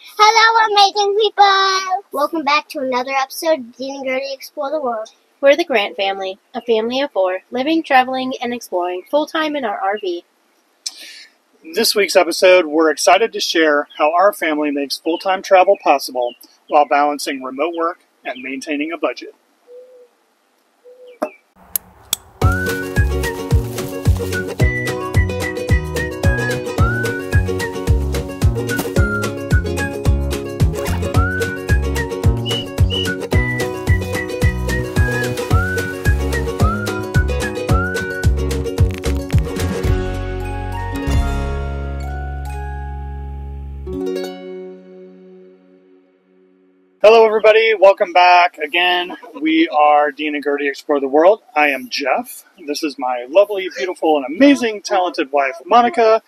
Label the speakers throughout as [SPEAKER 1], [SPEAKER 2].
[SPEAKER 1] Hello, amazing people! Welcome back to another episode of Dean and Gertie Explore the World.
[SPEAKER 2] We're the Grant family, a family of 4, living, traveling, and exploring full-time in our RV.
[SPEAKER 3] In this week's episode, we're excited to share how our family makes full-time travel possible while balancing remote work and maintaining a budget. Hello everybody, welcome back again. We are Dean and Gertie Explore the World. I am Jeff. This is my lovely, beautiful, and amazing, talented wife, Monica.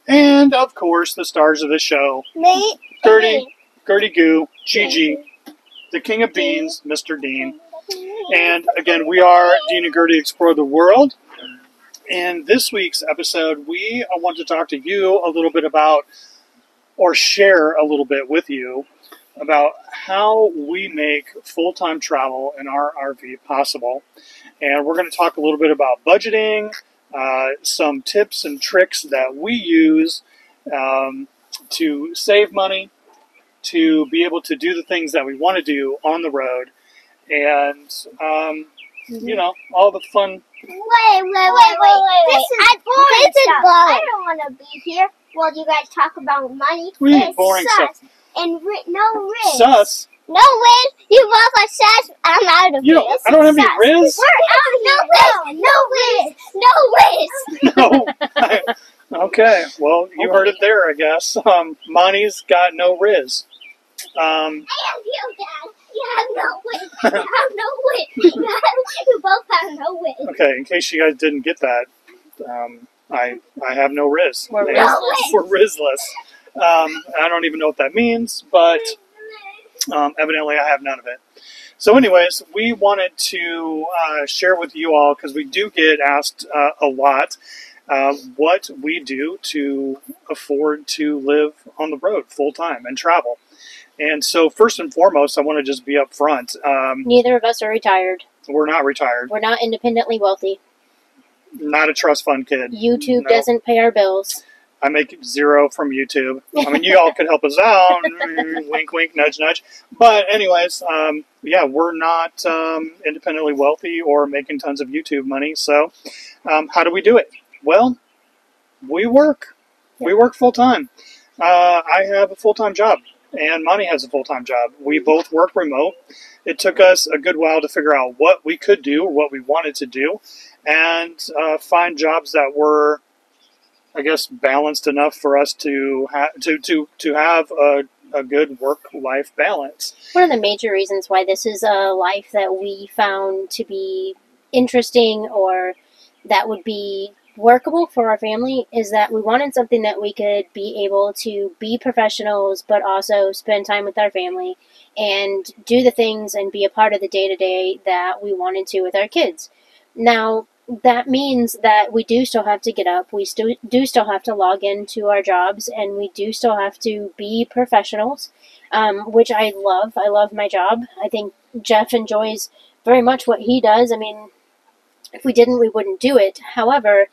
[SPEAKER 3] And of course, the stars of the show,
[SPEAKER 1] Me,
[SPEAKER 3] Gertie Goo, Gigi, the King of Beans, Mr. Dean. And again, we are Dean and Gertie Explore the World. In this week's episode, we want to talk to you a little bit about, or share a little bit with you, about how we make full-time travel in our RV possible. And we're going to talk a little bit about budgeting, some tips and tricks that we use to save money, to be able to do the things that we want to do on the road, and, you know, all the fun.
[SPEAKER 1] Wait. This is boring stuff. I don't want to be here while you guys talk about money.
[SPEAKER 3] We need boring stuff.
[SPEAKER 1] And no risk.
[SPEAKER 3] Sus.
[SPEAKER 1] No risk. You both are sus. I'm out of this.
[SPEAKER 3] I don't have any riz.
[SPEAKER 1] We're out. No risk.
[SPEAKER 3] No. Okay. Well, you heard it there, I guess. Monty's got no riz.
[SPEAKER 1] And you, Dad. You have no risk. You have no risk. You both have no risk.
[SPEAKER 3] Okay. In case you guys didn't get that, I have no riz.
[SPEAKER 2] We're
[SPEAKER 3] We're rizless. I don't even know what that means, but evidently I have none of it. So anyways, we wanted to share with you all, because we do get asked a lot, what we do to afford to live on the road full-time and travel. And so first and foremost, I want to just be up front.
[SPEAKER 2] Neither of us are retired.
[SPEAKER 3] We're not retired.
[SPEAKER 2] We're not independently wealthy.
[SPEAKER 3] Not a trust fund kid.
[SPEAKER 2] YouTube
[SPEAKER 3] No.
[SPEAKER 2] doesn't pay our bills.
[SPEAKER 3] I make zero from YouTube. I mean, you all could help us out. Wink, wink, nudge, nudge. But anyways, yeah, we're not independently wealthy or making tons of YouTube money. So how do we do it? Well, we work. We work full-time. I have a full-time job, and Monty has a full-time job. We both work remote. It took us a good while to figure out what we could do, what we wanted to do, and find jobs that were, I guess, balanced enough for us to have a good work-life balance.
[SPEAKER 2] One of the major reasons why this is a life that we found to be interesting or that would be workable for our family is that we wanted something that we could be able to be professionals but also spend time with our family and do the things and be a part of the day-to-day that we wanted to with our kids. Now, that means that we do still have to get up, we do still have to log into our jobs, and we do still have to be professionals, which I love. I love my job. I think Jeff enjoys very much what he does. I mean, if we didn't, we wouldn't do it. However,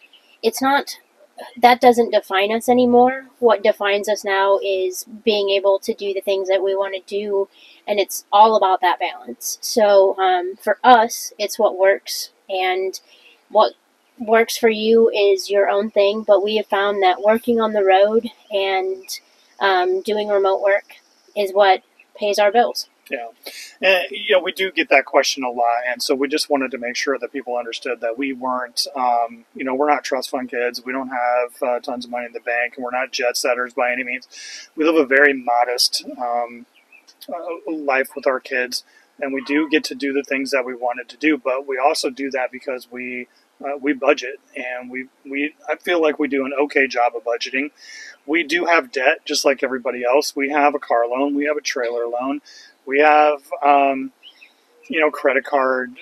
[SPEAKER 2] that doesn't define us anymore. What defines us now is being able to do the things that we want to do, and it's all about that balance. So for us, it's what works, and what works for you is your own thing, but we have found that working on the road and doing remote work is what pays our bills.
[SPEAKER 3] Yeah. And, you know, we do get that question a lot, and so we just wanted to make sure that people understood that we weren't, you know, we're not trust fund kids. We don't have tons of money in the bank, and we're not jet setters by any means. We live a very modest life with our kids, and we do get to do the things that we wanted to do, but we also do that because we budget, and I feel like we do an okay job of budgeting. We do have debt, just like everybody else. We have a car loan. We have a trailer loan. We have credit card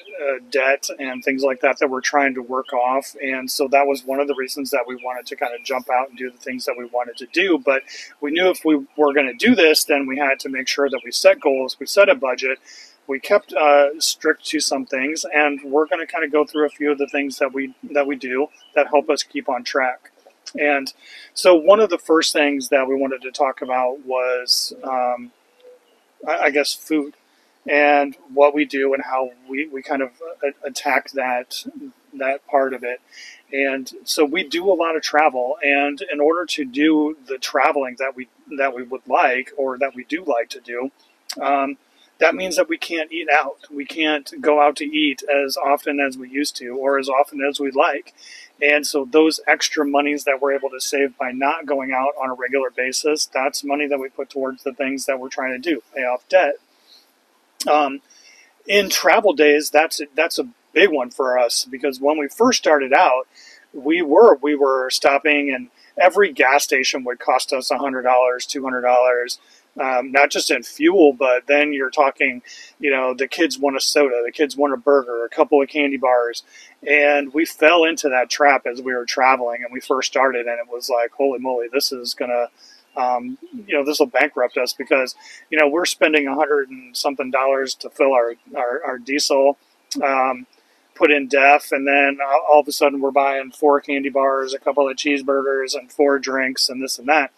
[SPEAKER 3] debt and things like that we're trying to work off. And so that was one of the reasons that we wanted to kind of jump out and do the things that we wanted to do. But we knew if we were going to do this, then we had to make sure that we set goals, we set a budget, we kept strict to some things, and we're going to kind of go through a few of the things that we do that help us keep on track. And so one of the first things that we wanted to talk about was, I guess, food and what we do and how we kind of attack that part of it. And so we do a lot of travel, and in order to do the traveling that we would like, or that we do like to do, that means that we can't eat out. We can't go out to eat as often as we used to, or as often as we'd like. And so those extra monies that we're able to save by not going out on a regular basis, that's money that we put towards the things that we're trying to do, pay off debt. In travel days, that's a big one for us, because when we first started out, we were stopping, and every gas station would cost us $100, $200. Not just in fuel, but then you're talking, the kids want a soda, the kids want a burger, a couple of candy bars. And we fell into that trap as we were traveling, and we first started, and it was like, holy moly, this is going to, this will bankrupt us, because, we're spending $100 and something to fill our diesel, put in DEF, and then all of a sudden we're buying 4 candy bars, a couple of cheeseburgers, and 4 drinks, and this and that.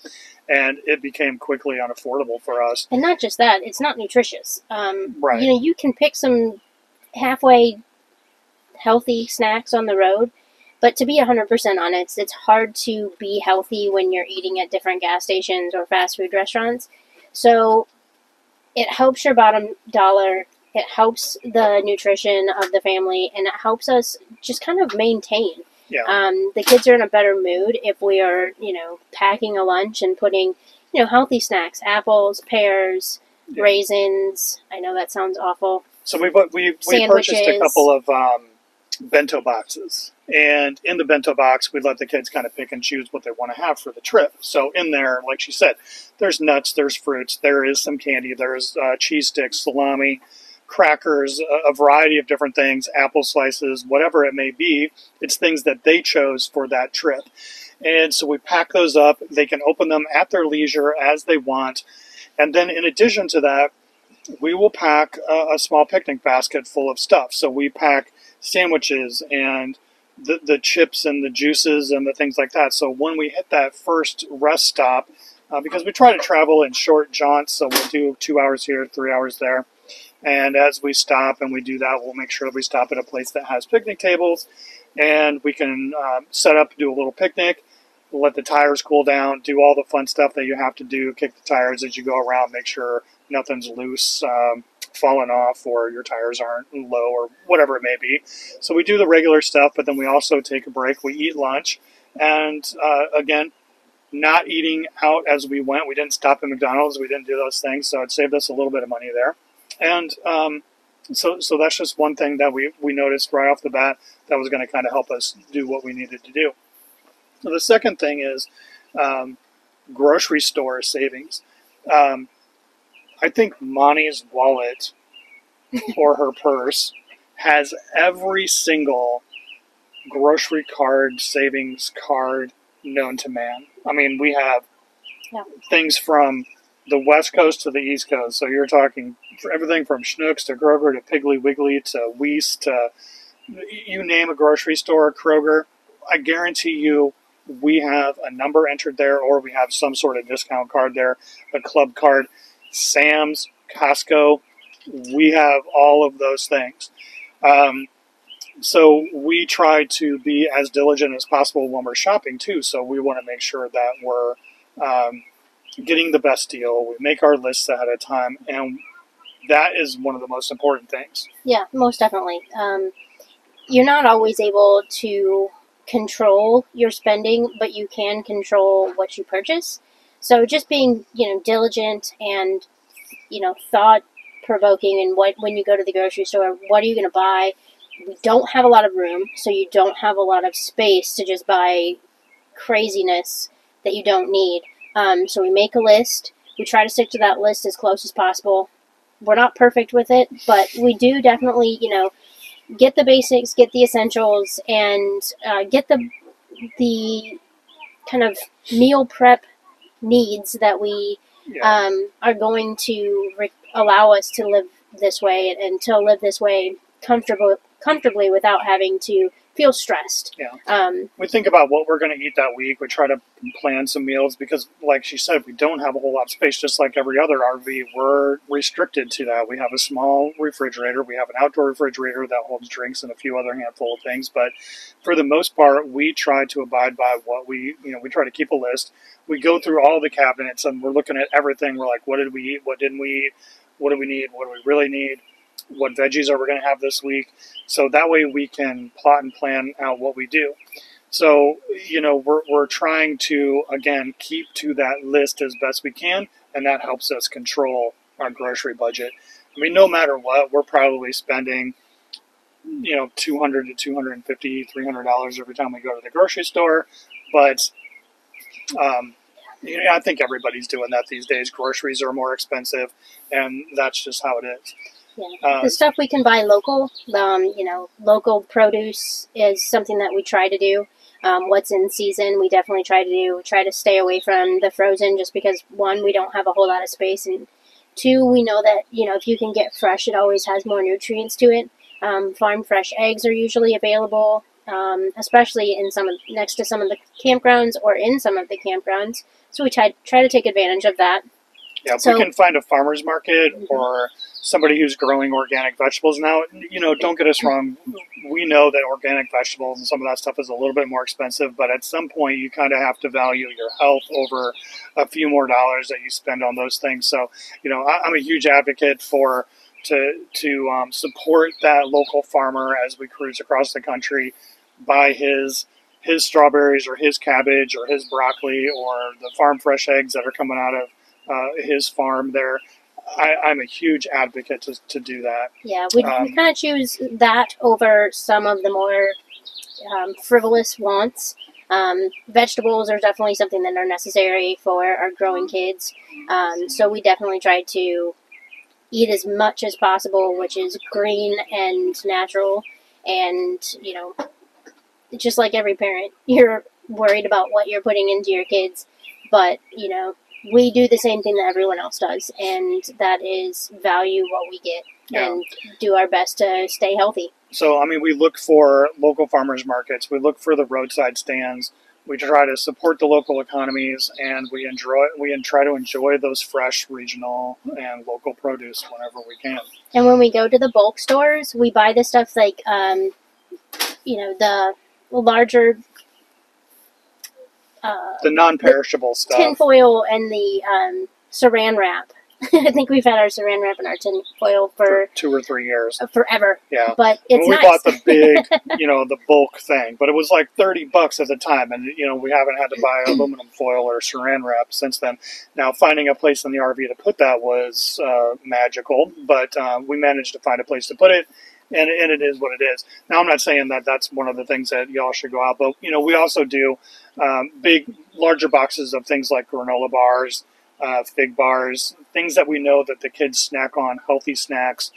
[SPEAKER 3] And it became quickly unaffordable for us.
[SPEAKER 2] And not just that, it's not nutritious.
[SPEAKER 3] Right.
[SPEAKER 2] You can pick some halfway healthy snacks on the road, but to be 100% honest, it's hard to be healthy when you're eating at different gas stations or fast food restaurants. So it helps your bottom dollar, it helps the nutrition of the family, and it helps us just kind of maintain.
[SPEAKER 3] Yeah.
[SPEAKER 2] The kids are in a better mood if we are, packing a lunch and putting, healthy snacks, apples, pears, raisins. I know that sounds awful.
[SPEAKER 3] So we purchased a couple of bento boxes, and in the bento box, we let the kids kind of pick and choose what they want to have for the trip. So in there, like she said, there's nuts, there's fruits, there is some candy, there's cheese sticks, salami, crackers, a variety of different things, apple slices, whatever it may be. It's things that they chose for that trip. And so we pack those up. They can open them at their leisure as they want. And then in addition to that, we will pack a small picnic basket full of stuff. So we pack sandwiches and the chips and the juices and the things like that. So when we hit that first rest stop, because we try to travel in short jaunts, so we'll do 2 hours here, 3 hours there. And as we stop and we do that, we'll make sure that we stop at a place that has picnic tables, and we can set up, do a little picnic, let the tires cool down, do all the fun stuff that you have to do, kick the tires as you go around, make sure nothing's loose, falling off, or your tires aren't low, or whatever it may be. So we do the regular stuff, but then we also take a break. We eat lunch, and again, not eating out as we went. We didn't stop at McDonald's. We didn't do those things, so it saved us a little bit of money there. And so that's just one thing that we noticed right off the bat that was going to kind of help us do what we needed to do. So the second thing is grocery store savings. I think Monty's wallet or her purse has every single grocery card, savings card known to man. I mean, we have things from the West Coast to the East Coast. So you're talking for everything from Schnucks to Kroger to Piggly Wiggly to Weiss to you name a grocery store, Kroger. I guarantee you we have a number entered there, or we have some sort of discount card there, a club card, Sam's, Costco. We have all of those things. So we try to be as diligent as possible when we're shopping too. So we want to make sure that we're getting the best deal. We make our lists ahead of time, and that is one of the most important things.
[SPEAKER 2] Yeah, most definitely. You're not always able to control your spending, but you can control what you purchase. So just being, diligent and, thought-provoking, and when you go to the grocery store, what are you going to buy? We don't have a lot of room, so you don't have a lot of space to just buy craziness that you don't need. So we make a list. We try to stick to that list as close as possible. we're not perfect with it, but we do definitely, get the basics, get the essentials, and get the kind of meal prep needs that we
[SPEAKER 3] Yeah.
[SPEAKER 2] are going to allow us to live this way and to live this way comfortably without having to feel stressed.
[SPEAKER 3] Yeah. We think about what we're going to eat that week. We try to plan some meals because, like she said, we don't have a whole lot of space. Just like every other RV, we're restricted to that. We have a small refrigerator. We have an outdoor refrigerator that holds drinks and a few other handful of things. But for the most part, we try to abide by what we try to keep a list. We go through all the cabinets and we're looking at everything. We're like, what did we eat? What didn't we eat? What do we need? What do we really need? What veggies are we going to have this week? So that way we can plot and plan out what we do. So, we're trying to, again, keep to that list as best we can, and that helps us control our grocery budget. I mean, no matter what, we're probably spending, $200 to $250, $300 every time we go to the grocery store. But, I think everybody's doing that these days. Groceries are more expensive, and that's just how it is.
[SPEAKER 2] Yeah. The stuff we can buy local, local produce is something that we try to do. What's in season, we definitely try to do. We try to stay away from the frozen just because, one, we don't have a whole lot of space, and two, we know that, if you can get fresh, it always has more nutrients to it. Farm fresh eggs are usually available, especially next to some of the campgrounds or in some of the campgrounds. So we try to take advantage of that.
[SPEAKER 3] Yeah, if we can find a farmer's market or somebody who's growing organic vegetables. Now, don't get us wrong. We know that organic vegetables and some of that stuff is a little bit more expensive, but at some point you kind of have to value your health over a few more dollars that you spend on those things. So, I'm a huge advocate to support that local farmer as we cruise across the country, buy his strawberries or his cabbage or his broccoli or the farm fresh eggs that are coming out of his farm there. I'm a huge advocate to do that.
[SPEAKER 2] Yeah, we kind of choose that over some of the more frivolous wants. Vegetables are definitely something that are necessary for our growing kids. So we definitely try to eat as much as possible, which is green and natural. And, just like every parent, you're worried about what you're putting into your kids. But, we do the same thing that everyone else does, and that is value what we get and do our best to stay healthy.
[SPEAKER 3] So, we look for local farmers markets. We look for the roadside stands. We try to support the local economies, and we try to enjoy those fresh, regional, and local produce whenever we can.
[SPEAKER 2] And when we go to the bulk stores, we buy the stuff like, the larger...
[SPEAKER 3] the non-perishable stuff.
[SPEAKER 2] Tinfoil and the saran wrap. I think we've had our saran wrap and our tinfoil for
[SPEAKER 3] 2 or 3 years.
[SPEAKER 2] Forever.
[SPEAKER 3] Yeah.
[SPEAKER 2] But it's
[SPEAKER 3] we
[SPEAKER 2] nice.
[SPEAKER 3] bought the big, the bulk thing, but it was like $30 at the time, and we haven't had to buy aluminum foil or saran wrap since then. Now, finding a place in the RV to put that was magical, but we managed to find a place to put it. And it is what it is. Now, I'm not saying that that's one of the things that y'all should go out, but, we also do larger boxes of things like granola bars, fig bars, things that we know that the kids snack on, healthy snacks,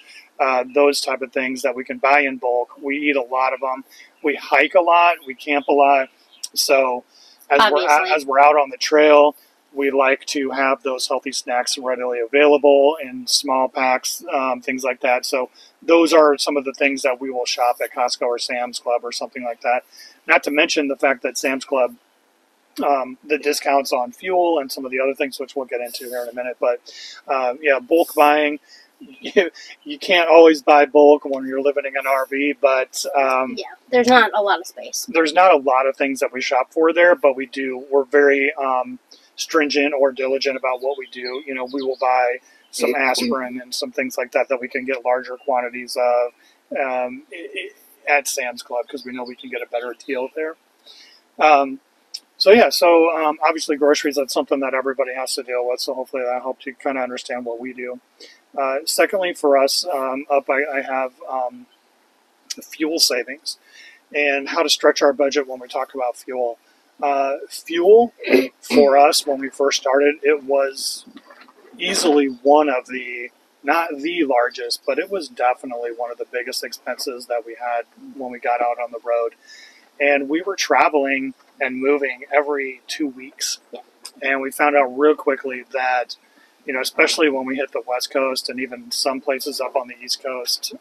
[SPEAKER 3] those type of things that we can buy in bulk. We eat a lot of them. We hike a lot. We camp a lot. So as we're out on the trail, we like to have those healthy snacks readily available in small packs, things like that. So those are some of the things that we will shop at Costco or Sam's Club or something like that. Not to mention the fact that Sam's Club, the discounts on fuel and some of the other things, which we'll get into here in a minute. But bulk buying, you can't always buy bulk when you're living in an RV, but
[SPEAKER 2] there's not a lot of space.
[SPEAKER 3] There's not a lot of things that we shop for there, but we're very stringent or diligent about what we do. We will buy some aspirin and some things like that we can get larger quantities of at Sam's Club because we know we can get a better deal there. So obviously groceries, that's something that everybody has to deal with, so hopefully that helps you kind of understand what we do. Secondly, for us, I have fuel savings and how to stretch our budget when we talk about fuel. Fuel, for us, when we first started, it was easily one of the not the largest, but it was definitely one of the biggest expenses that we had when we got out on the road. And we were traveling and moving every 2 weeks. And we found out real quickly that, especially when we hit the West Coast and even some places up on the East Coast,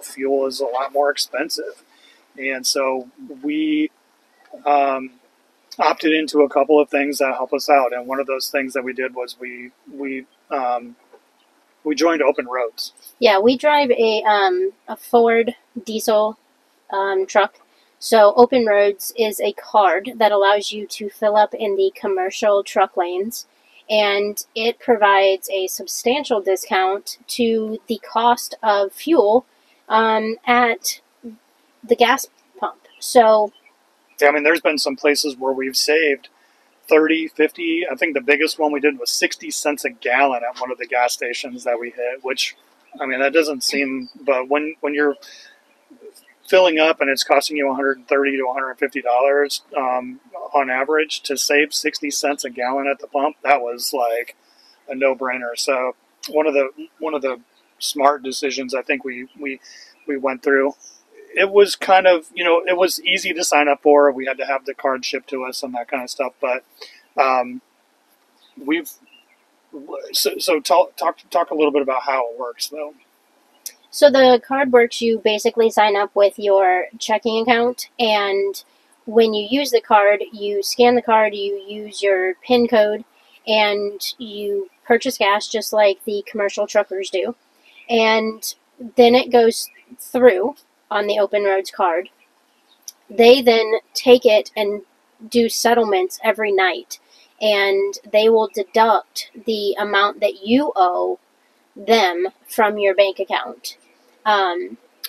[SPEAKER 3] fuel is a lot more expensive. And so we opted into a couple of things that help us out. And one of those things that we did was we joined Open Roads.
[SPEAKER 2] Yeah, we drive a Ford diesel truck. So Open Roads is a card that allows you to fill up in the commercial truck lanes, and it provides a substantial discount to the cost of fuel at the gas pump. So,
[SPEAKER 3] yeah, I mean, there's been some places where we've saved 30, 50. I think the biggest one we did was 60 cents a gallon at one of the gas stations that we hit, which, I mean, that doesn't seem, but when you're filling up and it's costing you $130 to $150 on average, to save 60 cents a gallon at the pump, that was like a no-brainer. So one of the smart decisions I think we went through. It was kind of, it was easy to sign up for. We had to have the card shipped to us and that kind of stuff. But talk a little bit about how it works, though.
[SPEAKER 2] So the card works, you basically sign up with your checking account, and when you use the card, you scan the card, you use your PIN code, and you purchase gas just like the commercial truckers do. And then it goes through on the Open Roads card. They then take it and do settlements every night, and they will deduct the amount that you owe them from your bank account.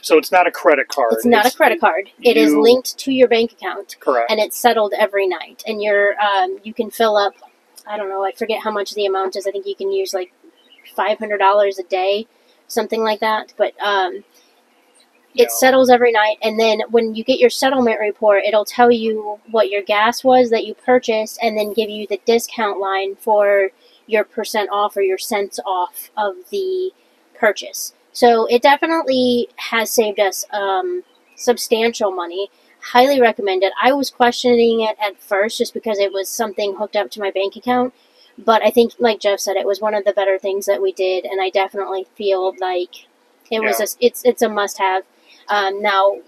[SPEAKER 3] So it's not a credit card.
[SPEAKER 2] It's not a credit card. It is linked to your bank account.
[SPEAKER 3] Correct.
[SPEAKER 2] And it's settled every night. And you can fill up, I don't know, I forget how much the amount is. I think you can use like $500 a day, something like that. But it settles every night. And then when you get your settlement report, it'll tell you what your gas was that you purchased, and then give you the discount line for your percent off or your cents off of the purchase. So it definitely has saved us substantial money. Highly recommend it. I was questioning it at first just because it was something hooked up to my bank account. But I think, like Jeff said, it was one of the better things that we did, and I definitely feel like it's a must-have. Now,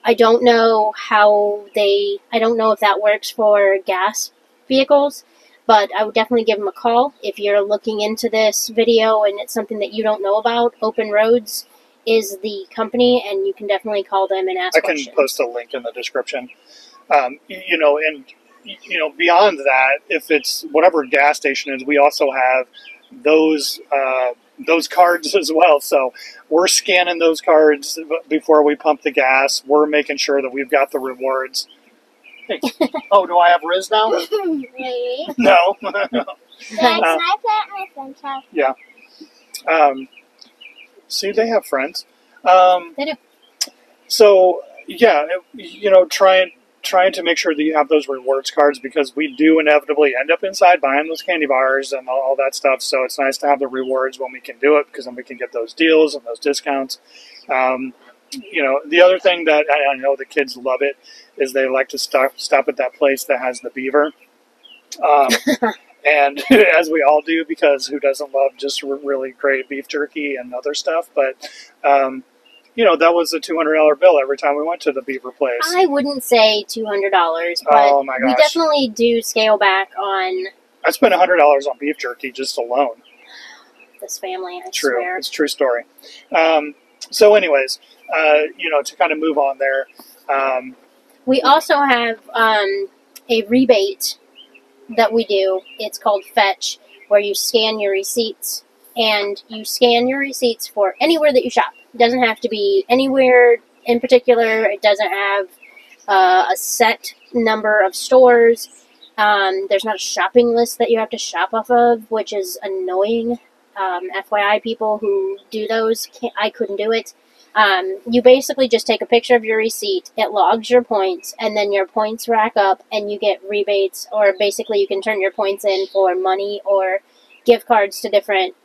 [SPEAKER 2] I don't know I don't know if that works for gas vehicles, but I would definitely give them a call if you're looking into this video and it's something that you don't know about. Open Roads is the company, and you can definitely call them and ask questions. I
[SPEAKER 3] can post a link in the description. And beyond that, if it's whatever gas station is, we also have those cards as well. So we're scanning those cards before we pump the gas. We're making sure that we've got the rewards. Hey. Oh, do I have Riz now?
[SPEAKER 1] Maybe.
[SPEAKER 3] No.
[SPEAKER 1] Dad, can I play at my friend's house?
[SPEAKER 3] Yeah. See, they have friends.
[SPEAKER 2] They do.
[SPEAKER 3] So, yeah, trying to make sure that you have those rewards cards, because we do inevitably end up inside buying those candy bars and all that stuff. So it's nice to have the rewards when we can do it, because then we can get those deals and those discounts. The other thing that I know the kids love it is they like to stop at that place that has the beaver. And as we all do, because who doesn't love just really great beef jerky and other stuff? But, that was a $200 bill every time we went to the beaver place.
[SPEAKER 2] I wouldn't say $200, but
[SPEAKER 3] oh my gosh,
[SPEAKER 2] we definitely do scale back on...
[SPEAKER 3] I spent $100 on beef jerky just alone.
[SPEAKER 2] This family, I swear.
[SPEAKER 3] It's a true story. So anyways, to kind of move on there.
[SPEAKER 2] We also have a rebate that we do. It's called Fetch, where you scan your receipts, and you scan your receipts for anywhere that you shop. It doesn't have to be anywhere in particular. It doesn't have a set number of stores. There's not a shopping list that you have to shop off of, which is annoying. FYI, people who do those, I couldn't do it. You basically just take a picture of your receipt, it logs your points, and then your points rack up and you get rebates, or basically you can turn your points in for money or gift cards to different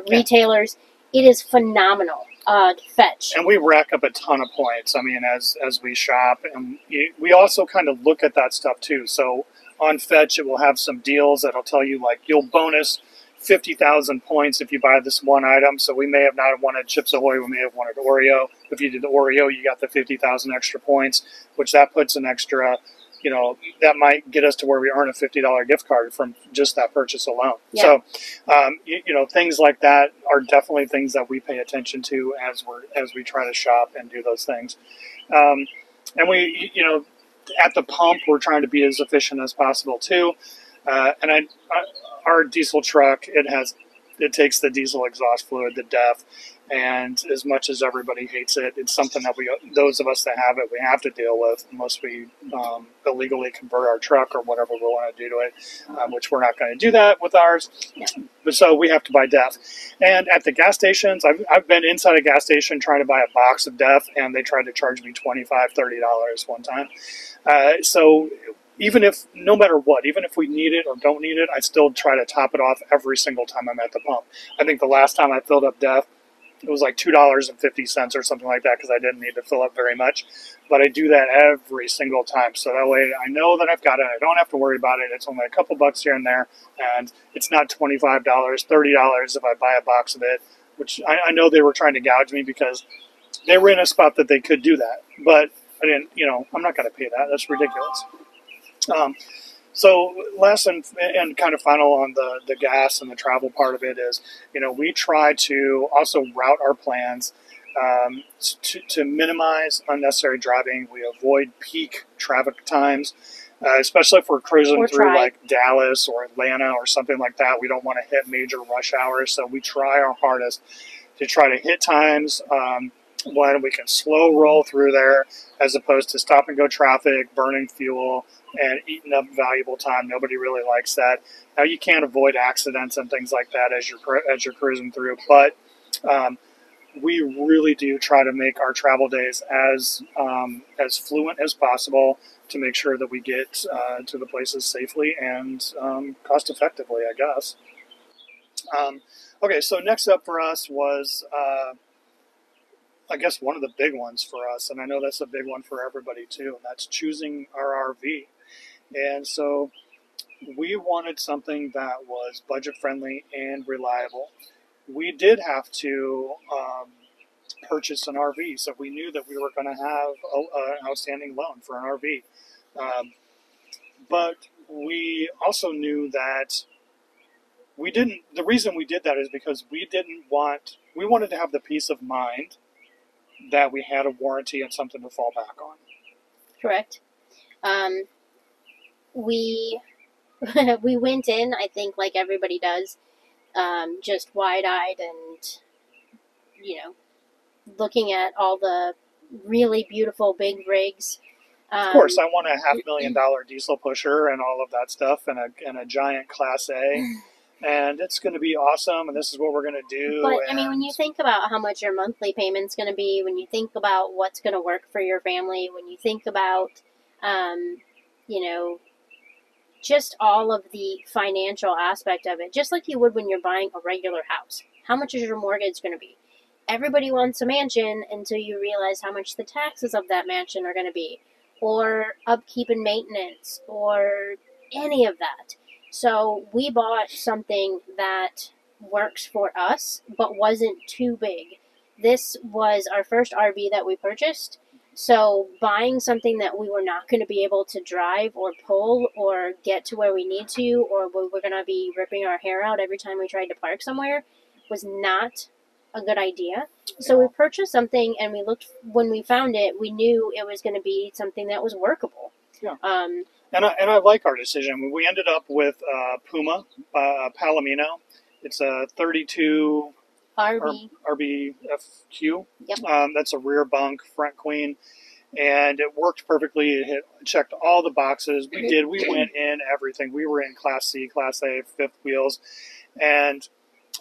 [SPEAKER 2] retailers. It is phenomenal. Fetch.
[SPEAKER 3] And we rack up a ton of points. I mean, as we shop, and we also kind of look at that stuff too. So on Fetch, it will have some deals that'll tell you like you'll bonus 50,000 points if you buy this one item. So we may have not wanted Chips Ahoy, we may have wanted Oreo. If you did the Oreo, you got the 50,000 extra points, which that puts an extra. You know, that might get us to where we earn a $50 gift card from just that purchase alone.
[SPEAKER 2] Yeah.
[SPEAKER 3] So, you know, things like that are definitely things that we pay attention to as we try to shop and do those things. And we, you know, at the pump, we're trying to be as efficient as possible too. And our diesel truck, it takes the diesel exhaust fluid to death. And as much as everybody hates it, it's something that those of us that have it, we have to deal with unless we illegally convert our truck or whatever we want to do to it, which we're not going to do that with ours.
[SPEAKER 2] Yeah.
[SPEAKER 3] But so we have to buy DEF. And at the gas stations, I've been inside a gas station trying to buy a box of DEF, and they tried to charge me $25, $30 one time. So even if, no matter what, even if we need it or don't need it, I still try to top it off every single time I'm at the pump. I think the last time I filled up DEF, it was like $2.50 or something like that because I didn't need to fill up very much. But I do that every single time. So that way I know that I've got it. I don't have to worry about it. It's only a couple bucks here and there. And it's not $25, $30 if I buy a box of it, which I know they were trying to gouge me because they were in a spot that they could do that. But I didn't, you know, I'm not going to pay that. That's ridiculous. So last and kind of final on the gas and the travel part of it is, you know, we try to also route our plans to minimize unnecessary driving. We avoid peak traffic times, especially if we're cruising through like Dallas or Atlanta or something like that. We don't want to hit major rush hours, so we try our hardest to try to hit times when we can slow roll through there as opposed to stop and go traffic, burning fuel, and eating up valuable time. Nobody really likes that. Now you can't avoid accidents and things like that as you're cruising through, but we really do try to make our travel days as fluent as possible to make sure that we get to the places safely and cost effectively, I guess. Okay, so next up for us was I guess one of the big ones for us, and I know that's a big one for everybody too, and that's choosing our RV. And so we wanted something that was budget friendly and reliable. We did have to purchase an RV, so we knew that we were going to have an outstanding loan for an RV. But we also knew that the reason we did that is because we wanted to have the peace of mind that we had a warranty and something to fall back on.
[SPEAKER 2] Correct. We we went in, I think, like everybody does, just wide-eyed and, you know, looking at all the really beautiful big rigs.
[SPEAKER 3] Of course, I want a $500,000 diesel pusher and all of that stuff, and a giant Class A. And it's going to be awesome, and this is what we're going to do.
[SPEAKER 2] But, I mean, when you think about how much your monthly payment's going to be, when you think about what's going to work for your family, when you think about, you know, just all of the financial aspect of it, just like you would when you're buying a regular house. How much is your mortgage going to be? Everybody wants a mansion until you realize how much the taxes of that mansion are going to be, or upkeep and maintenance, or any of that. So we bought something that works for us, but wasn't too big. This was our first RV that we purchased. So buying something that we were not going to be able to drive or pull or get to where we need to, or we were going to be ripping our hair out every time we tried to park somewhere, was not a good idea. So we purchased something, and when we found it, we knew it was going to be something that was workable.
[SPEAKER 3] Yeah. And I like our decision. We ended up with Puma, Palomino. It's a 32 RBFQ.
[SPEAKER 2] Yep.
[SPEAKER 3] That's a rear bunk, front queen. And it worked perfectly. It checked all the boxes. We went in everything. We were in Class C, Class A, fifth wheels. And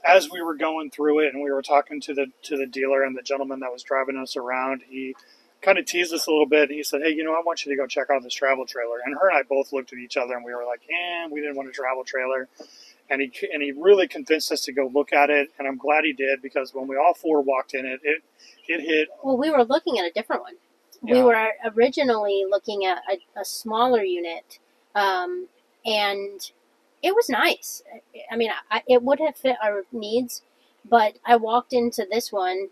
[SPEAKER 3] as we were going through it and we were talking to the dealer and the gentleman that was driving us around, he kind of teased us a little bit. He said, hey, you know, I want you to go check out this travel trailer. And her and I both looked at each other and we were like, we didn't want a travel trailer. and he really convinced us to go look at it, and I'm glad he did, because when we all four walked in it hit.
[SPEAKER 2] Well, we were looking at a different one.
[SPEAKER 3] Yeah.
[SPEAKER 2] We were originally looking at a smaller unit, and it was nice. I mean, it would have fit our needs, but I walked into this one,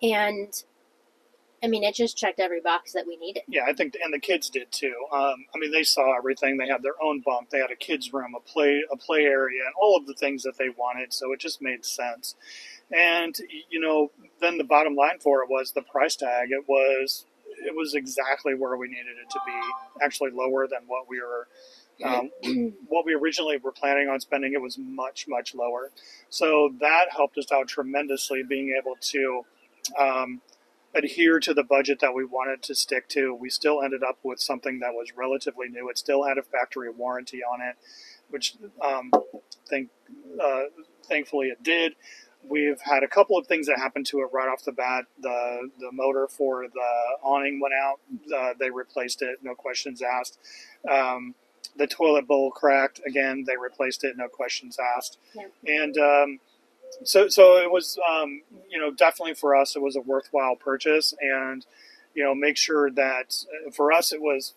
[SPEAKER 2] and I mean, it just checked every box that we needed.
[SPEAKER 3] Yeah, I think, and the kids did too. I mean, they saw everything. They had their own bunk. They had a kids' room, a play area, and all of the things that they wanted. So it just made sense. And then the bottom line for it was the price tag. It was exactly where we needed it to be. Actually, lower than what we were. What we originally were planning on spending. It was much, much lower. So that helped us out tremendously, being able to adhere to the budget that we wanted to stick to. We still ended up with something that was relatively new. It still had a factory warranty on it, which thankfully it did. We've had a couple of things that happened to it right off the bat. The motor for the awning went out. They replaced it, no questions asked. The toilet bowl cracked. Again, they replaced it, no questions asked.
[SPEAKER 2] Yeah.
[SPEAKER 3] And so it was, definitely for us, it was a worthwhile purchase, and, make sure that for us, it was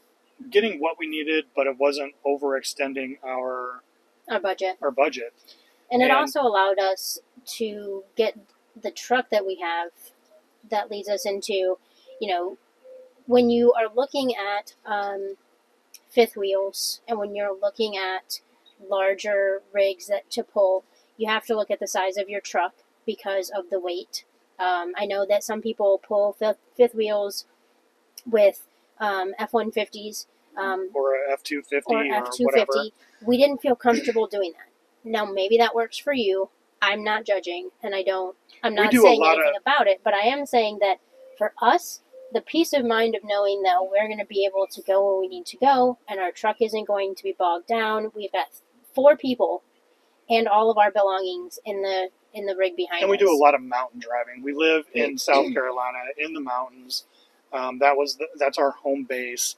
[SPEAKER 3] getting what we needed, but it wasn't overextending our budget.
[SPEAKER 2] And it also allowed us to get the truck that we have that leads us into, when you are looking at fifth wheels and when you're looking at larger rigs to pull, you have to look at the size of your truck because of the weight. I know that some people pull fifth wheels with F-150s
[SPEAKER 3] or F-250
[SPEAKER 2] or
[SPEAKER 3] whatever.
[SPEAKER 2] We didn't feel comfortable doing that. Now, maybe that works for you. I'm not judging, and I'm not saying anything about it, but I am saying that for us, the peace of mind of knowing that we're going to be able to go where we need to go, and our truck isn't going to be bogged down. We've got 4 people and all of our belongings in the rig behind us.
[SPEAKER 3] And we do a lot of mountain driving. We live in South Carolina, in the mountains. That's our home base.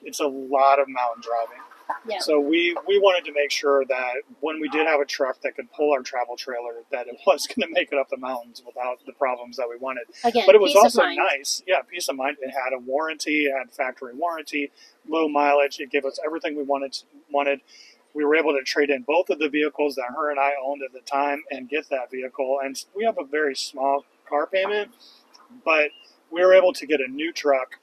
[SPEAKER 3] It's a lot of mountain driving.
[SPEAKER 2] Yeah.
[SPEAKER 3] So we wanted to make sure that when we did have a truck that could pull our travel trailer, that it was going to make it up the mountains without the problems that we wanted.
[SPEAKER 2] Again,
[SPEAKER 3] but it was also
[SPEAKER 2] mind.
[SPEAKER 3] nice. Yeah, peace of mind. It had a warranty. It had factory warranty, low mileage. It gave us everything we wanted. We were able to trade in both of the vehicles that her and I owned at the time and get that vehicle. And we have a very small car payment, but we were able to get a new truck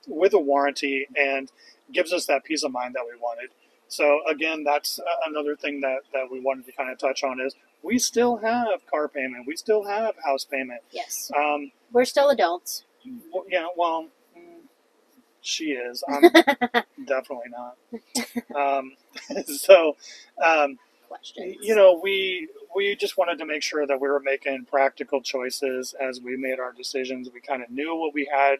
[SPEAKER 3] with a warranty and gives us that peace of mind that we wanted. So again, that's another thing that we wanted to kind of touch on is we still have car payment. We still have house payment.
[SPEAKER 2] Yes. We're still adults.
[SPEAKER 3] Yeah, well, she is. I'm definitely not.
[SPEAKER 2] Questions.
[SPEAKER 3] We just wanted to make sure that we were making practical choices as we made our decisions. We kind of knew what we had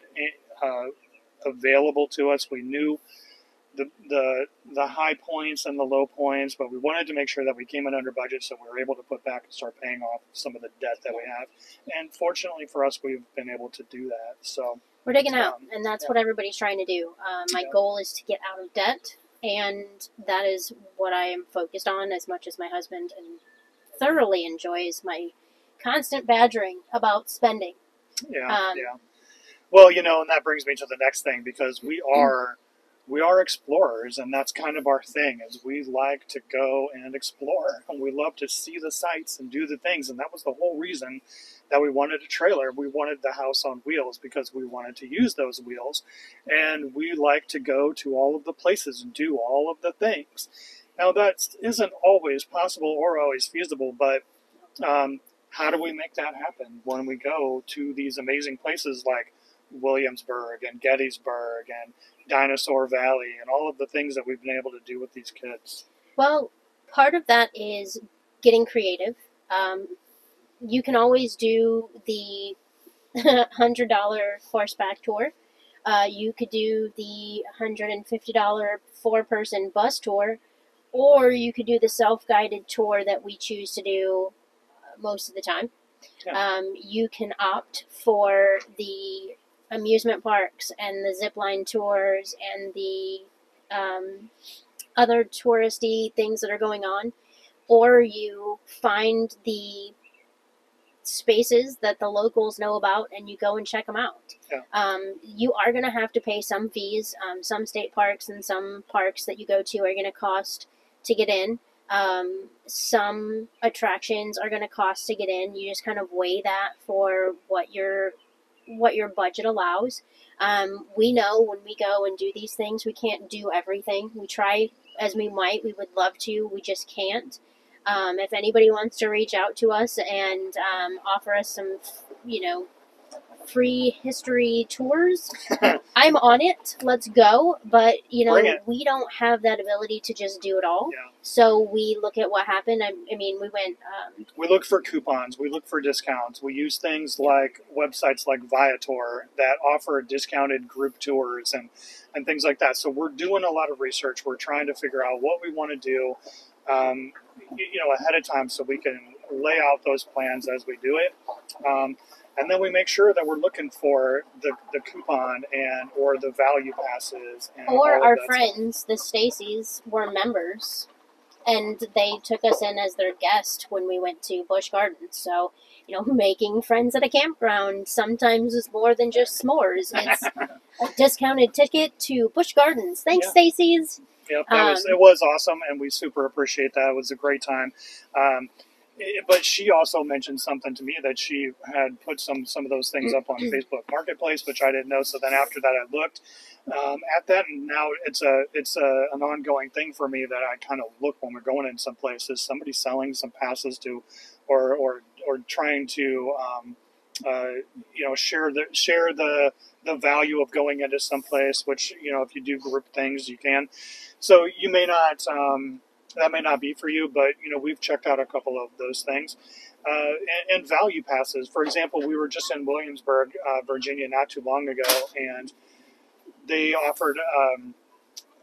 [SPEAKER 3] available to us. We knew the high points and the low points, but we wanted to make sure that we came in under budget so we were able to put back and start paying off some of the debt that we have. And fortunately for us, we've been able to do that. So
[SPEAKER 2] we're digging out, and that's what everybody's trying to do. My goal is to get out of debt, and that is what I am focused on as much as my husband and thoroughly enjoys my constant badgering about spending.
[SPEAKER 3] Yeah. Well, and that brings me to the next thing, because we are explorers, and that's kind of our thing, is we like to go and explore, and we love to see the sights and do the things. And that was the whole reason that we wanted a trailer. We wanted the house on wheels because we wanted to use those wheels, and we like to go to all of the places and do all of the things. Now, that isn't always possible or always feasible, but how do we make that happen when we go to these amazing places like Williamsburg and Gettysburg and Dinosaur Valley and all of the things that we've been able to do with these kids?
[SPEAKER 2] Well, part of that is getting creative. You can always do the $100 horseback tour. You could do the $150 four-person bus tour, or you could do the self-guided tour that we choose to do most of the time.
[SPEAKER 3] Yeah.
[SPEAKER 2] You can opt for the amusement parks and the zip line tours and the other touristy things that are going on, or you find the spaces that the locals know about and you go and check them out.
[SPEAKER 3] Yeah.
[SPEAKER 2] You are going to have to pay some fees. Some state parks and some parks that you go to are going to cost to get in. Some attractions are going to cost to get in. You just kind of weigh that for what your budget allows. We know when we go and do these things, we can't do everything. We try as we might. We would love to. We just can't. If anybody wants to reach out to us and offer us some, free history tours, I'm on it. Let's go. But, we don't have that ability to just do it all.
[SPEAKER 3] Yeah.
[SPEAKER 2] So we look at what happened. I mean, we went...
[SPEAKER 3] we look for coupons. We look for discounts. We use things like websites like Viator that offer discounted group tours and things like that. So we're doing a lot of research. We're trying to figure out what we want to do ahead of time so we can lay out those plans as we do it. And then we make sure that we're looking for the coupon or the value passes. And
[SPEAKER 2] or
[SPEAKER 3] all
[SPEAKER 2] our
[SPEAKER 3] of that
[SPEAKER 2] friends,
[SPEAKER 3] stuff.
[SPEAKER 2] the Stacys, were members, and they took us in as their guest when we went to Busch Gardens. So, making friends at a campground sometimes is more than just s'mores. It's a discounted ticket to Busch Gardens. Thanks,
[SPEAKER 3] Yeah.
[SPEAKER 2] Stacey's.
[SPEAKER 3] Yep, it was awesome, and we super appreciate that. It was a great time. But she also mentioned something to me that she had put some of those things up on Facebook Marketplace, which I didn't know. So then after that, I looked at that, and now it's an ongoing thing for me that I kind of look when we're going in some places. Somebody selling some passes to, or trying to, share the value of going into some place. Which if you do group things, you can. So you may not. That may not be for you, but we've checked out a couple of those things, and value passes. For example, we were just in Williamsburg, Virginia, not too long ago, and they offered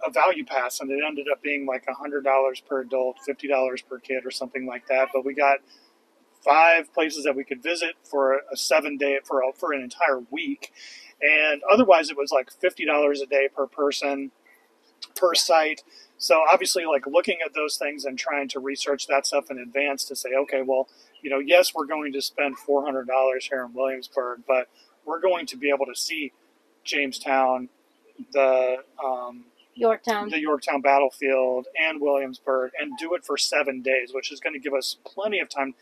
[SPEAKER 3] a value pass, and it ended up being like $100 per adult, $50 per kid, or something like that. But we got 5 places that we could visit for a 7-day for an entire week, and otherwise it was like $50 a day per person per site. So obviously, like looking at those things and trying to research that stuff in advance to say, okay, well, yes, we're going to spend $400 here in Williamsburg, but we're going to be able to see Jamestown, the Yorktown battlefield, and Williamsburg, and do it for 7 days, which is going to give us plenty of time.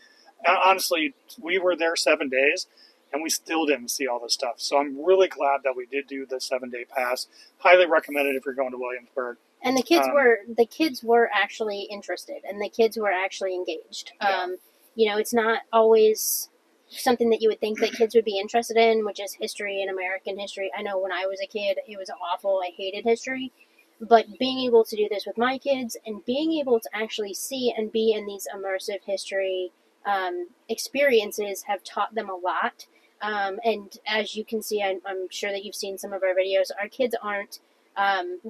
[SPEAKER 3] Honestly, we were there 7 days, and we still didn't see all this stuff. So I'm really glad that we did do the 7-day pass. Highly recommend it if you're going to Williamsburg.
[SPEAKER 2] And the kids were actually interested, and the kids were actually engaged.
[SPEAKER 3] Yeah.
[SPEAKER 2] It's not always something that you would think that kids would be interested in, which is history and American history. I know when I was a kid, it was awful. I hated history. But being able to do this with my kids and being able to actually see and be in these immersive history experiences have taught them a lot. And as you can see, I'm sure that you've seen some of our videos, our kids aren't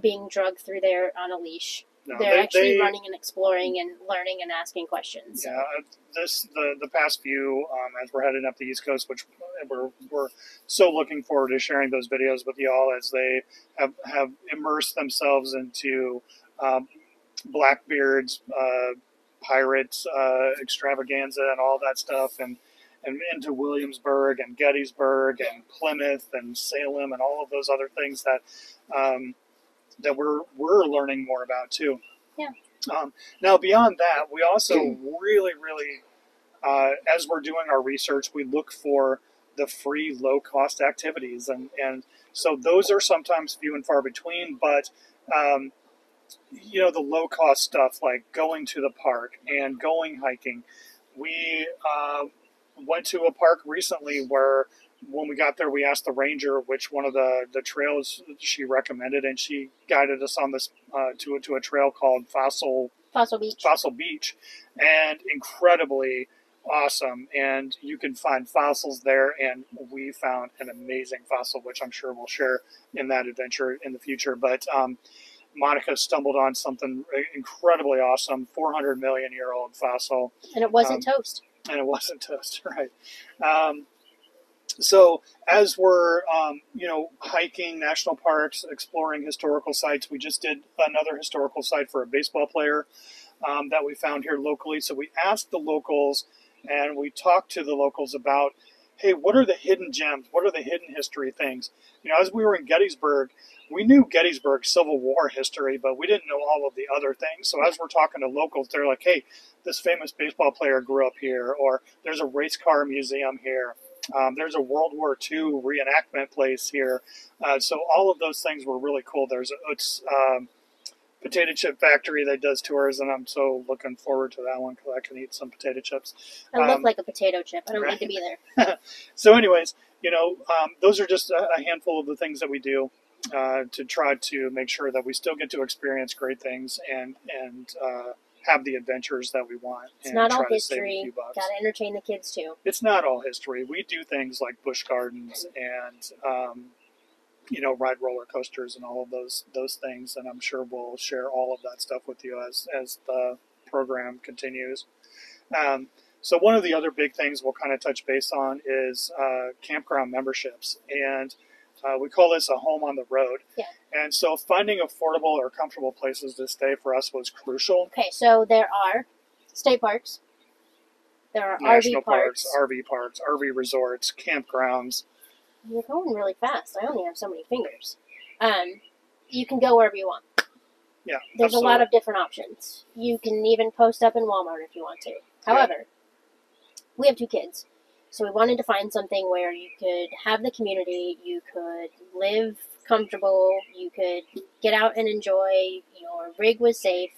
[SPEAKER 2] being drugged through there on a leash.
[SPEAKER 3] No,
[SPEAKER 2] They're actually running and exploring and learning and asking questions.
[SPEAKER 3] Yeah, the past few, as we're heading up the East Coast, which we're so looking forward to sharing those videos with y'all as they have immersed themselves into Blackbeard's pirates extravaganza and all that stuff, and into Williamsburg and Gettysburg and Plymouth and Salem and all of those other things that that we're learning more about too.
[SPEAKER 2] Yeah.
[SPEAKER 3] Now beyond that, we also really, as we're doing our research, we look for the free, low-cost activities, and so those are sometimes few and far between. But the low-cost stuff like going to the park and going hiking. We went to a park recently where, when we got there, we asked the ranger which one of the trails she recommended, and she guided us on this to a trail called Fossil Beach, and incredibly awesome. And you can find fossils there, and we found an amazing fossil, which I'm sure we'll share in that adventure in the future. But Monica stumbled on something incredibly awesome, 400 million year old fossil,
[SPEAKER 2] and it wasn't toast.
[SPEAKER 3] And it wasn't toast, right? So as we're, hiking national parks, exploring historical sites, we just did another historical site for a baseball player that we found here locally. So we asked the locals and we talked to the locals about, hey, what are the hidden gems? What are the hidden history things? As we were in Gettysburg, we knew Gettysburg Civil War history, but we didn't know all of the other things. So as we're talking to locals, they're like, hey, this famous baseball player grew up here, or there's a race car museum here. There's a World War II reenactment place here. So all of those things were really cool. There's potato chip factory that does tours, and I'm so looking forward to that one because I can eat some potato chips.
[SPEAKER 2] I look like a potato chip. I don't need to be there.
[SPEAKER 3] So anyways, those are just a handful of the things that we do to try to make sure that we still get to experience great things and have the adventures that we want.
[SPEAKER 2] It's not all history. Got to entertain the kids too.
[SPEAKER 3] It's not all history. We do things like busch gardens and ride roller coasters and all of those things. And I'm sure we'll share all of that stuff with you as the program continues. So one of the other big things we'll kind of touch base on is campground memberships. And we call this a home on the road.
[SPEAKER 2] Yeah.
[SPEAKER 3] And so finding affordable or comfortable places to stay for us was crucial.
[SPEAKER 2] Okay, so there are state parks. There are
[SPEAKER 3] National
[SPEAKER 2] RV parks.
[SPEAKER 3] RV resorts, campgrounds.
[SPEAKER 2] You're going really fast. I only have so many fingers. You can go wherever you want.
[SPEAKER 3] Yeah,
[SPEAKER 2] There's
[SPEAKER 3] absolutely.
[SPEAKER 2] a lot of different options. You can even post up in Walmart if you want to. However, we have 2 kids. So we wanted to find something where you could have the community, you could live comfortable, you could get out and enjoy, your rig was safe.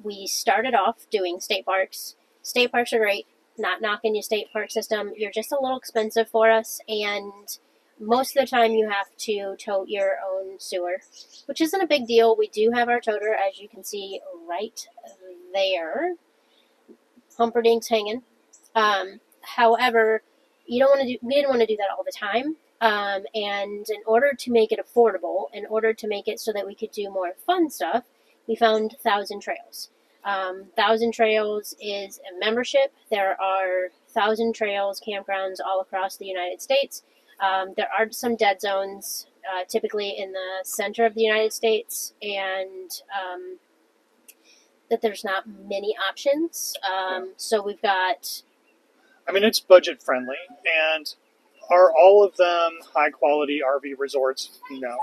[SPEAKER 2] We started off doing state parks. State parks are great, not knocking your state park system. You're just a little expensive for us, and most of the time you have to tote your own sewer, which isn't a big deal. We do have our toter, as you can see right there. Humperdinck's hanging. However, we didn't want to do that all the time. And in order to make it affordable, in order to make it so that we could do more fun stuff, we found 1,000 Trails. 1,000 Trails is a membership. There are 1,000 Trails campgrounds all across the United States. There are some dead zones, typically in the center of the United States, and that there's not many options. So we've got...
[SPEAKER 3] it's budget friendly, and are all of them high quality RV resorts? No,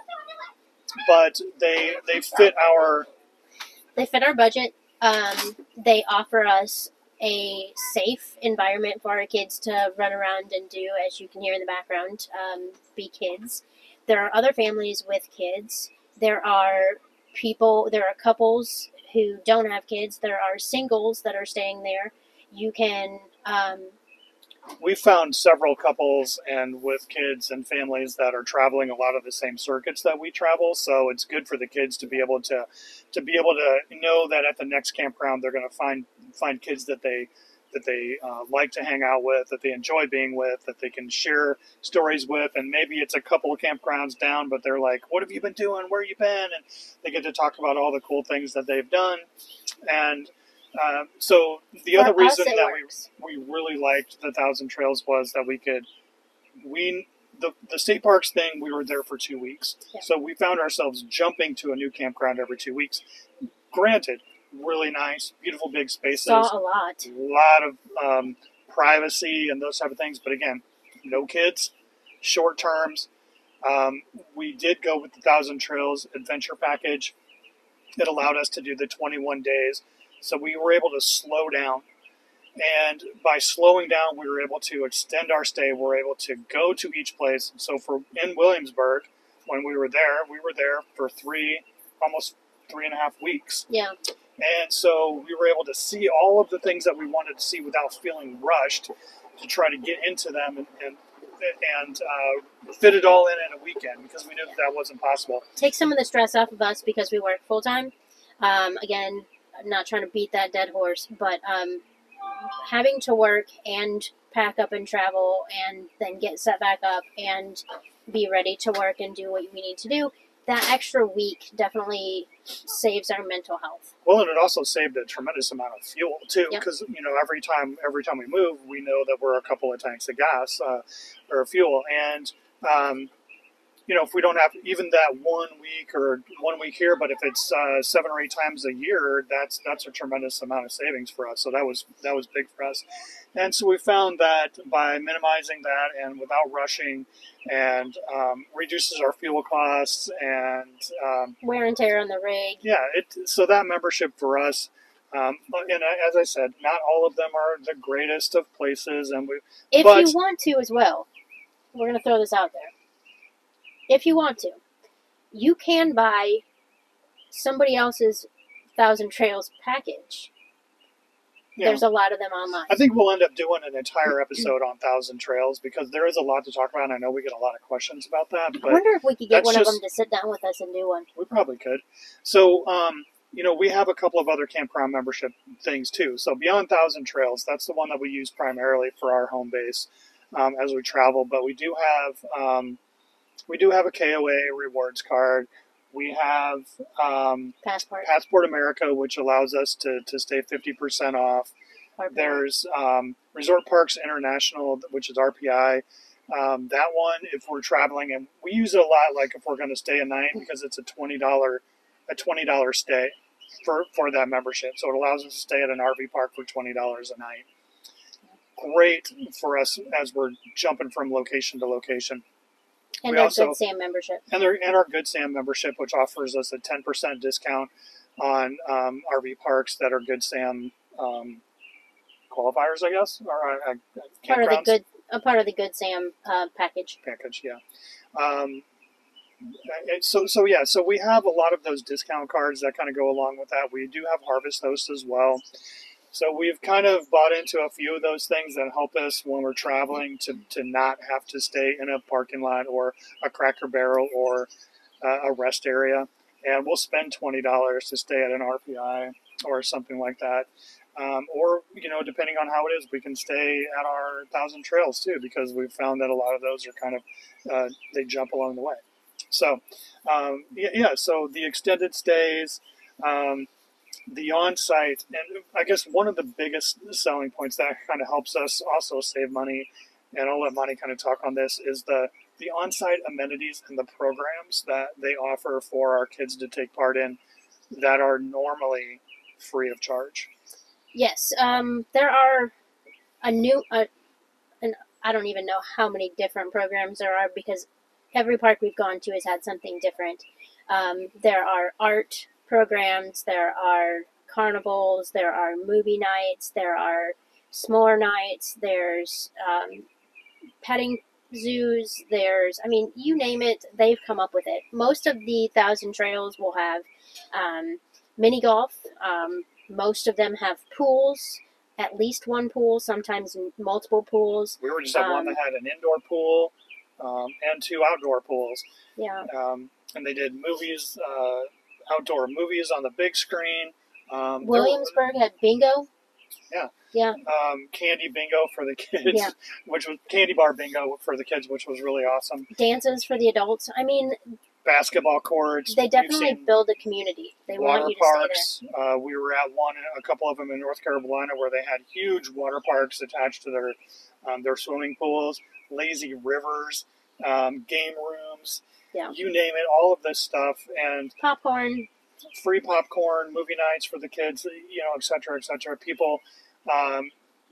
[SPEAKER 3] but they fit our
[SPEAKER 2] budget. They offer us a safe environment for our kids to run around and do, as you can hear in the background, be kids. There are other families with kids. There are couples who don't have kids. There are singles that are staying there. You can...
[SPEAKER 3] we found several couples and with kids and families that are traveling a lot of the same circuits that we travel. So it's good for the kids to be able to know that at the next campground they're going to find kids that they like to hang out with, that they enjoy being with, that they can share stories with. And maybe it's a couple of campgrounds down, but they're like, "What have you been doing? Where have you been?" And they get to talk about all the cool things that they've done. And so the other reason that we really liked the 1,000 Trails was that the state parks thing, we were there for 2 weeks. Yeah. So we found ourselves jumping to a new campground every 2 weeks. Granted, really nice, beautiful big spaces.
[SPEAKER 2] Saw a lot.
[SPEAKER 3] A lot of privacy and those type of things. But again, no kids, short terms. We did go with the 1,000 Trails adventure package. It allowed us to do the 21 days. So we were able to slow down, and by slowing down, we were able to extend our stay. We were able to go to each place. So in Williamsburg, when we were there for almost 3.5 weeks.
[SPEAKER 2] Yeah.
[SPEAKER 3] And so we were able to see all of the things that we wanted to see without feeling rushed to try to get into them and fit it all in a weekend, because we knew that wasn't possible.
[SPEAKER 2] Take some of the stress off of us because we work full time. Again, I'm not trying to beat that dead horse, but having to work and pack up and travel and then get set back up and be ready to work and do what we need to do, that extra week definitely saves our mental health.
[SPEAKER 3] Well, and it also saved a tremendous amount of fuel too,
[SPEAKER 2] Yep.
[SPEAKER 3] because every time we move, we know that we're a couple of tanks of gas or fuel, and if we don't have even that 1 week or 1 week here, but if it's 7 or 8 times a year, that's a tremendous amount of savings for us. So that was big for us, and so we found that by minimizing that and without rushing, and reduces our fuel costs and
[SPEAKER 2] wear and tear on the rig.
[SPEAKER 3] Yeah, so that membership for us, and as I said, not all of them are the greatest of places,
[SPEAKER 2] if you want to as well, we're going to throw this out there. If you want to, you can buy somebody else's 1,000 Trails package. Yeah. There's a lot of them online.
[SPEAKER 3] I think we'll end up doing an entire episode on 1,000 Trails because there is a lot to talk about. And I know we get a lot of questions about that. But
[SPEAKER 2] I wonder if we could get one of them to sit down with us and do one.
[SPEAKER 3] We probably could. So, we have a couple of other campground membership things too. So beyond 1,000 Trails, that's the one that we use primarily for our home base as we travel. But we do have a KOA rewards card. We have Passport America, which allows us to stay 50% off. There's Resort Parks International, which is RPI. That one, if we're traveling, and we use it a lot, like if we're going to stay a night, because it's a $20 stay for that membership. So it allows us to stay at an RV park for $20 a night. Great for us as we're jumping from location to location.
[SPEAKER 2] And our Good Sam membership.
[SPEAKER 3] And our Good Sam membership, which offers us a 10% discount on RV parks that are Good Sam qualifiers, I guess, or
[SPEAKER 2] part of the Good Sam package.
[SPEAKER 3] Yeah. So we have a lot of those discount cards that kind of go along with that. We do have Harvest Host as well. So we've kind of bought into a few of those things that help us when we're traveling to not have to stay in a parking lot or a Cracker Barrel or a rest area. And we'll spend $20 to stay at an RPI or something like that. Or, depending on how it is, we can stay at our 1,000 Trails too, because we've found that a lot of those are kind of, they jump along the way. So, so the extended stays, the on-site, and I guess one of the biggest selling points that kind of helps us also save money, and I'll let Monty kind of talk on this, is the on-site amenities and the programs that they offer for our kids to take part in that are normally free of charge.
[SPEAKER 2] Yes, there are and I don't even know how many different programs there are because every park we've gone to has had something different. There are art programs, there are carnivals, there are movie nights, there are s'more nights, there's petting zoos, you name it, they've come up with it. Most of the 1,000 Trails will have mini golf. Most of them have pools, at least one pool, sometimes multiple pools.
[SPEAKER 3] We were just at one that had an indoor pool and 2 outdoor pools.
[SPEAKER 2] Yeah.
[SPEAKER 3] And they did movies, outdoor movies on the big screen.
[SPEAKER 2] Williamsburg had bingo.
[SPEAKER 3] Yeah.
[SPEAKER 2] Yeah.
[SPEAKER 3] Candy bingo for the kids,
[SPEAKER 2] yeah.
[SPEAKER 3] Which was candy bar bingo for the kids, which was really awesome.
[SPEAKER 2] Dances for the adults.
[SPEAKER 3] Basketball courts.
[SPEAKER 2] They definitely build a community. They want you to
[SPEAKER 3] parks.
[SPEAKER 2] Stay there.
[SPEAKER 3] We were at a couple of them in North Carolina where they had huge water parks attached to their swimming pools, lazy rivers, game rooms.
[SPEAKER 2] Yeah.
[SPEAKER 3] You name it, all of this stuff, and
[SPEAKER 2] popcorn,
[SPEAKER 3] free popcorn, movie nights for the kids, et cetera, et cetera. People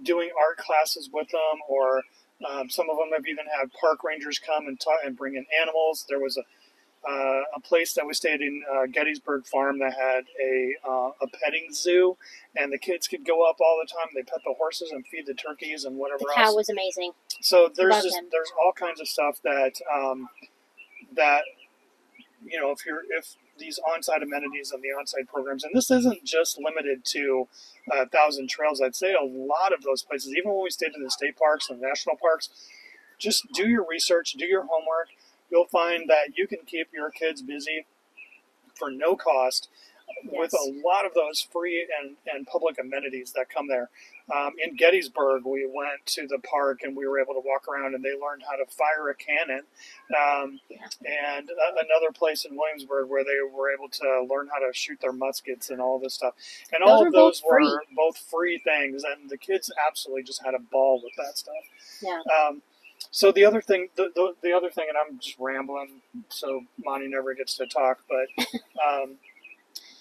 [SPEAKER 3] doing art classes with them, or some of them have even had park rangers come and bring in animals. There was a place that we stayed in, Gettysburg Farm, that had a petting zoo, and the kids could go up all the time. They pet the horses and feed the turkeys and whatever else.
[SPEAKER 2] The cow was amazing.
[SPEAKER 3] So there's all kinds of stuff that if these on-site amenities and the on-site programs, and this isn't just limited to 1,000 Trails. I'd say a lot of those places, even when we stayed in the state parks and national parks, just do your research, do your homework. You'll find that you can keep your kids busy for no cost with
[SPEAKER 2] Yes.
[SPEAKER 3] a lot of those free and public amenities that come there. In Gettysburg, we went to the park and we were able to walk around, and they learned how to fire a cannon. And another place in Williamsburg where they were able to learn how to shoot their muskets and all this stuff. And
[SPEAKER 2] Those
[SPEAKER 3] all
[SPEAKER 2] were
[SPEAKER 3] of those
[SPEAKER 2] both free.
[SPEAKER 3] were both free things, and the kids absolutely just had a ball with that stuff.
[SPEAKER 2] Yeah.
[SPEAKER 3] So the other thing, the other thing, and I'm just rambling, so Monty never gets to talk, but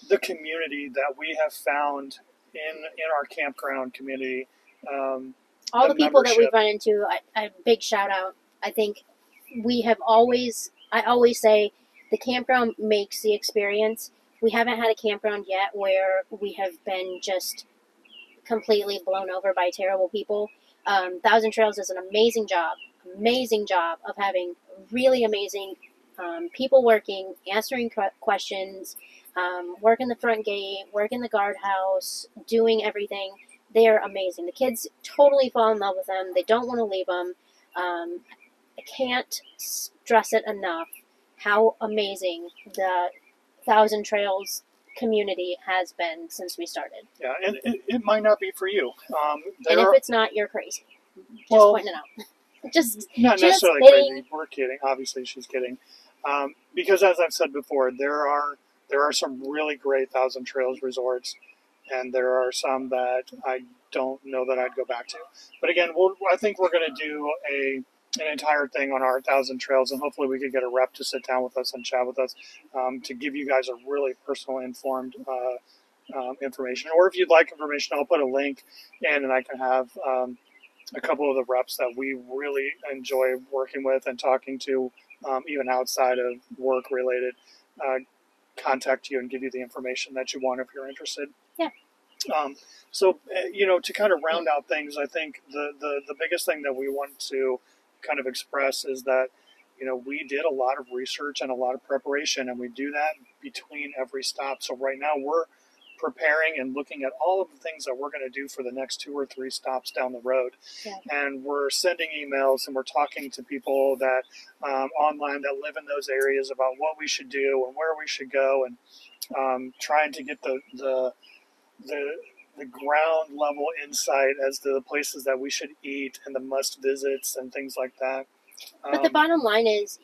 [SPEAKER 3] the community that we have found in our campground community.
[SPEAKER 2] All the people that we've
[SPEAKER 3] membership.
[SPEAKER 2] run into, a big shout out. I think I always say the campground makes the experience. We haven't had a campground yet where we have been just completely blown over by terrible people. Thousand Trails does an amazing job of having really amazing people working, answering questions, working the front gate, working the guardhouse, doing everything. They're amazing. The kids totally fall in love with them. They don't want to leave them. I can't stress it enough how amazing the Thousand Trails community has been since we started.
[SPEAKER 3] Yeah, and it might not be for you.
[SPEAKER 2] And if it's not, you're crazy. Just
[SPEAKER 3] well,
[SPEAKER 2] pointing it out. Just
[SPEAKER 3] not necessarily crazy. We're kidding. Obviously, she's kidding. Because as I've said before, there are some really great Thousand Trails resorts, and there are some that I don't know that I'd go back to. But again, I think we're going to do an entire thing on our Thousand Trails, and hopefully we could get a rep to sit down with us and chat with us to give you guys a really personal, informed information. Or if you'd like information, I'll put a link in, and I can have a couple of the reps that we really enjoy working with and talking to, even outside of work related, contact you and give you the information that you want if you're interested.
[SPEAKER 2] Yeah.
[SPEAKER 3] So, to kind of round out things, I think the biggest thing that we want to kind of express is that, we did a lot of research and a lot of preparation, and we do that between every stop. So right now we're preparing and looking at all of the things that we're going to do for the next 2 or 3 stops down the road.
[SPEAKER 2] Yeah.
[SPEAKER 3] And we're sending emails and we're talking to people that online that live in those areas about what we should do and where we should go, and trying to get the ground level insight as to the places that we should eat and the must visits and things like that.
[SPEAKER 2] But the bottom line is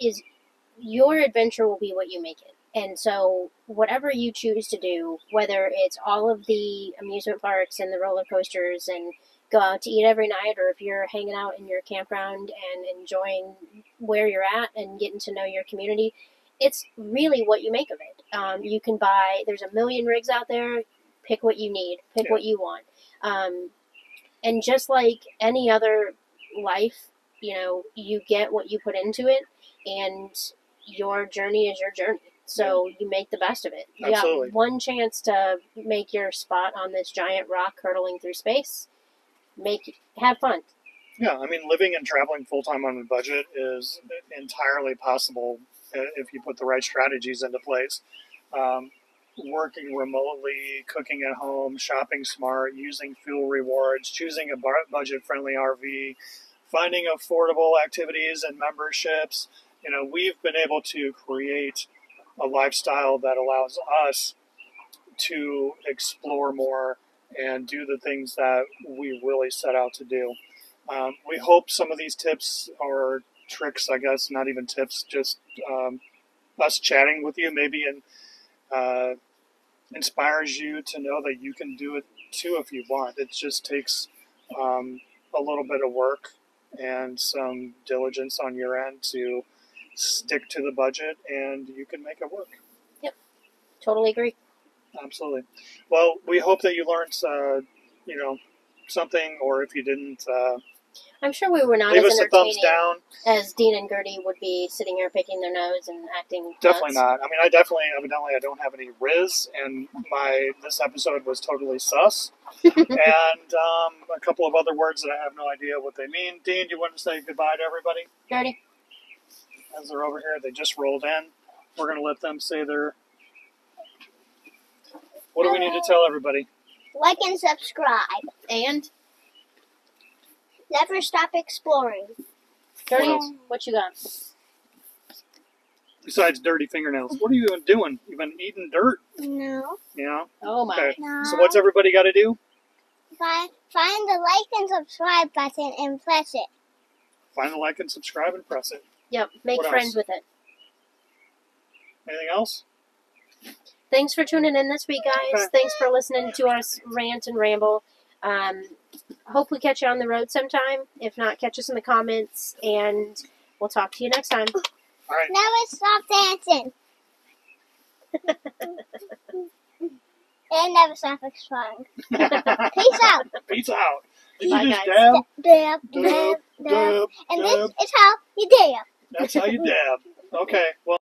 [SPEAKER 2] your adventure will be what you make it. And so whatever you choose to do, whether it's all of the amusement parks and the roller coasters and go out to eat every night, or if you're hanging out in your campground and enjoying where you're at and getting to know your community, it's really what you make of it. You can buy, there's a million rigs out there. Pick what you need. Pick what you want. And just like any other life, you get what you put into it, and your journey is your journey. So you make the best of it. You
[SPEAKER 3] Absolutely.
[SPEAKER 2] got one chance to make your spot on this giant rock hurtling through space. Have fun.
[SPEAKER 3] Yeah, I mean, living and traveling full-time on a budget is entirely possible if you put the right strategies into place. Working remotely, cooking at home, shopping smart, using fuel rewards, choosing a budget-friendly RV, finding affordable activities and memberships. We've been able to create a lifestyle that allows us to explore more and do the things that we really set out to do. We hope some of these tips or tricks, I guess, not even tips, just us chatting with you maybe inspires you to know that you can do it too if you want. It just takes a little bit of work and some diligence on your end to stick to the budget, and you can make it work.
[SPEAKER 2] Yep, totally agree.
[SPEAKER 3] Absolutely. Well, we hope that you learned, something, or if you didn't,
[SPEAKER 2] I'm sure we were not
[SPEAKER 3] leave
[SPEAKER 2] as
[SPEAKER 3] us a thumbs
[SPEAKER 2] entertaining
[SPEAKER 3] down.
[SPEAKER 2] as Dean and Gertie would be sitting here picking their nose and acting
[SPEAKER 3] Definitely
[SPEAKER 2] nuts.
[SPEAKER 3] not. I mean, evidently I don't have any riz, and this episode was totally sus. And a couple of other words that I have no idea what they mean. Dean, do you want to say goodbye to everybody?
[SPEAKER 2] Gertie?
[SPEAKER 3] As they're over here, they just rolled in. We're going to let them say their... What do we need to tell everybody?
[SPEAKER 1] Like and subscribe.
[SPEAKER 2] And?
[SPEAKER 1] Never stop exploring.
[SPEAKER 2] Gertie,
[SPEAKER 3] else?
[SPEAKER 2] what you got?
[SPEAKER 3] Besides dirty fingernails. What are you doing? You've been eating dirt?
[SPEAKER 1] No.
[SPEAKER 3] Yeah?
[SPEAKER 2] Oh my.
[SPEAKER 3] Okay.
[SPEAKER 1] No.
[SPEAKER 3] So what's everybody got to do?
[SPEAKER 1] Find the like and subscribe button and press it.
[SPEAKER 3] Find the like and subscribe and press it.
[SPEAKER 2] Yep. Make
[SPEAKER 3] What
[SPEAKER 2] friends
[SPEAKER 3] else?
[SPEAKER 2] with it.
[SPEAKER 3] Anything else?
[SPEAKER 2] Thanks for tuning in this week, guys.
[SPEAKER 3] Okay.
[SPEAKER 2] Thanks for listening to us rant and ramble. Hope we catch you on the road sometime. If not, catch us in the comments, and we'll talk to you next time.
[SPEAKER 3] All right.
[SPEAKER 1] Never stop dancing. And never stop exploring. Peace out.
[SPEAKER 3] Peace out. Did
[SPEAKER 2] Bye,
[SPEAKER 3] you just
[SPEAKER 2] guys.
[SPEAKER 3] dab?
[SPEAKER 1] Dab,
[SPEAKER 3] Dab,
[SPEAKER 1] dab, dab.
[SPEAKER 3] dab,
[SPEAKER 1] And
[SPEAKER 3] dab.
[SPEAKER 1] this is how you dab.
[SPEAKER 3] That's how you dab. Okay. Well.